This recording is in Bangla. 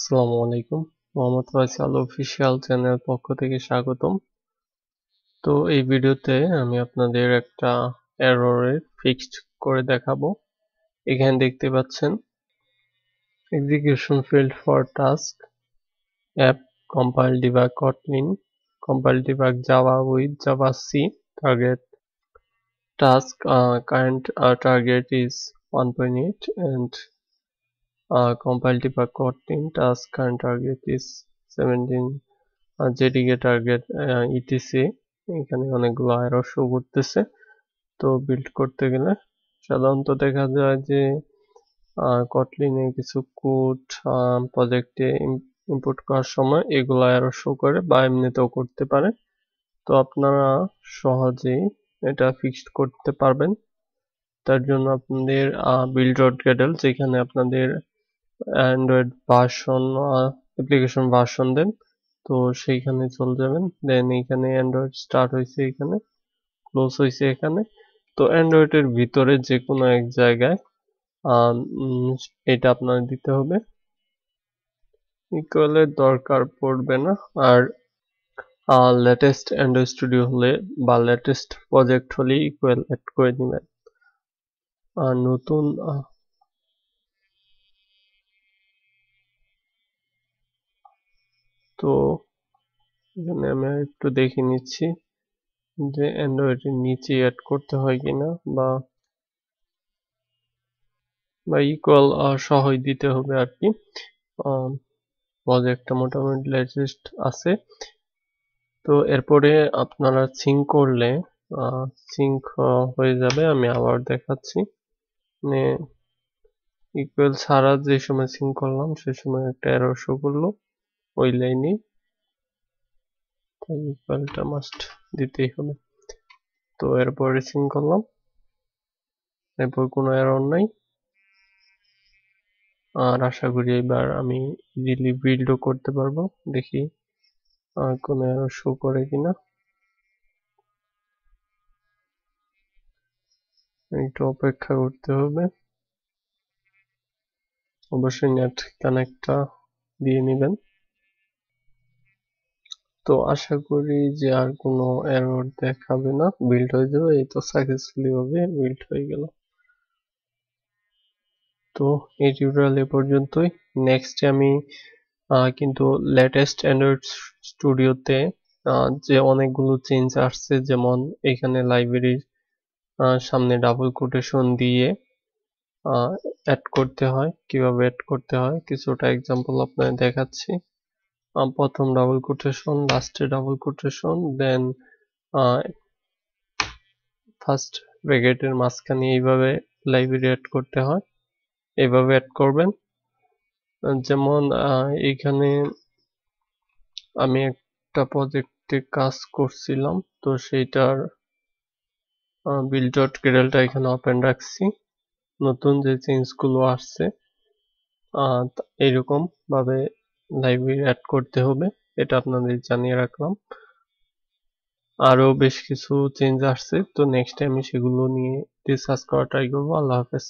আসসালামু আলাইকুম। মোহাম্মদ ফয়সাল অফিসিয়াল চ্যানেল পক্ষ থেকে স্বাগতম। তো এই ভিডিওতে আমি আপনাদের একটা এররের ফিক্সড করে দেখাবো। এখানে দেখতে পাচ্ছেন execution failed for task app compile debug Kotlin compile debug Java with Java C target task current target is 1.8 and compile debug Kotlin task current target is 17 JDK target etc. এখানে অনেকগুলো এরর শো করতেছে। তো বিল্ড করতে গেলে সাধারণত দেখা যায় যে কটলিনে কিছু কোড প্রজেক্টে ইনপুট করার সময় এগুলো এরর শো করে বা এমনিতেও করতে পারে। তো আপনারা সহজেই এটা ফিক্সড করতে পারবেন। তার জন্য আপনাদের build.gradle যেখানে আপনাদের অ্যান্ড্রয়েড ভার্সন অ্যাপ্লিকেশন ভার্সন দেন, তো সেইখানে চলে যাবেন। দেন এইখানে অ্যান্ড্রয়েড স্টার্ট হয়েছে, এখানে ক্লোজ হয়েছে এখানে। তো অ্যান্ড্রয়েডের ভিতরে যে কোনো এক জায়গায় এটা আপনার দিতে হবে। ইকুয়ালের দরকার পড়বে না। আর লেটেস্ট অ্যান্ড্রয়েড স্টুডিও হলে বা লেটেস্ট প্রজেক্ট হলে ইকুয়াল অ্যাড করে নেবেন। আর নতুন তো এখানে আমি একটু দেখে নিচ্ছি যে অ্যান্ড্রয়েডের নিচে অ্যাড করতে হয় কিনা বা ইকুয়াল সহই দিতে হবে আর কি। প্রজেক্টটা মোটামুটি লেটেস্ট আছে। তো এরপরে আপনারা সিঙ্ক করলে সিঙ্ক হয়ে যাবে। আমি আবার দেখাচ্ছি, মানে ইকুয়াল ছাড়া যে সময় সিঙ্ক করলাম সে সময় একটা এরর শো করলো ওই লাইনে, তাই ইকুয়ালটা মাস্ট দিতেই হবে। তো এরপরে সিঙ্ক করলাম, এরপর কোনো এরর নাই। আর আশা করি এবার আমি ইজিলি বিল্ডও করতে পারবো। দেখি কোনো এরর শো করে কিনা। একটু অপেক্ষা করতে হবে। অবশ্যই নেট কানেক্টটা দিয়ে নেবেন। তো আশা করি যে আর কোনো এরর দেখাবে না, বিল্ড হয়ে যাবে। এই তো সাকসেসফুলি ভাবে বিল্ড হয়ে গেল। তো এই টিউটোরিয়াল এ পর্যন্তই। নেক্সট আমি কিন্তু লেটেস্ট অ্যান্ড্রয়েড স্টুডিওতে যে অনেকগুলো চেঞ্জ আসছে, যেমন এখানে লাইব্রেরির সামনে ডাবল কোটেশন দিয়ে অ্যাড করতে হয়। কিভাবে অ্যাড করতে হয় কিছুটা এক্সাম্পল আপনাদের দেখাচ্ছি। প্রথম ডাবল কোটেশন, লাস্টে ডাবল কোটেশন, দেন ফার্স্ট ব্র্যাকেটের মাঝখানে এইভাবে লাইব্রেরি অ্যাড করতে হয়। এইভাবে অ্যাড করবেন। যেমন এইখানে আমি একটা প্রজেক্টে কাজ করছিলাম, তো সেইটার build.gradle এখানে ওপেন রাখছি। নতুন যে চেঞ্জগুলো আসছে এইরকম ভাবে লাইব্রেরি অ্যাড করতে হবে, এটা আপনাদের জানিয়ে রাখলাম। আরো বেশ কিছু চেঞ্জ আসছে, তো নেক্সট টাইম সেগুলো নিয়ে ডিসকাস করা ট্রাই করবো। আল্লাহ হাফেজ।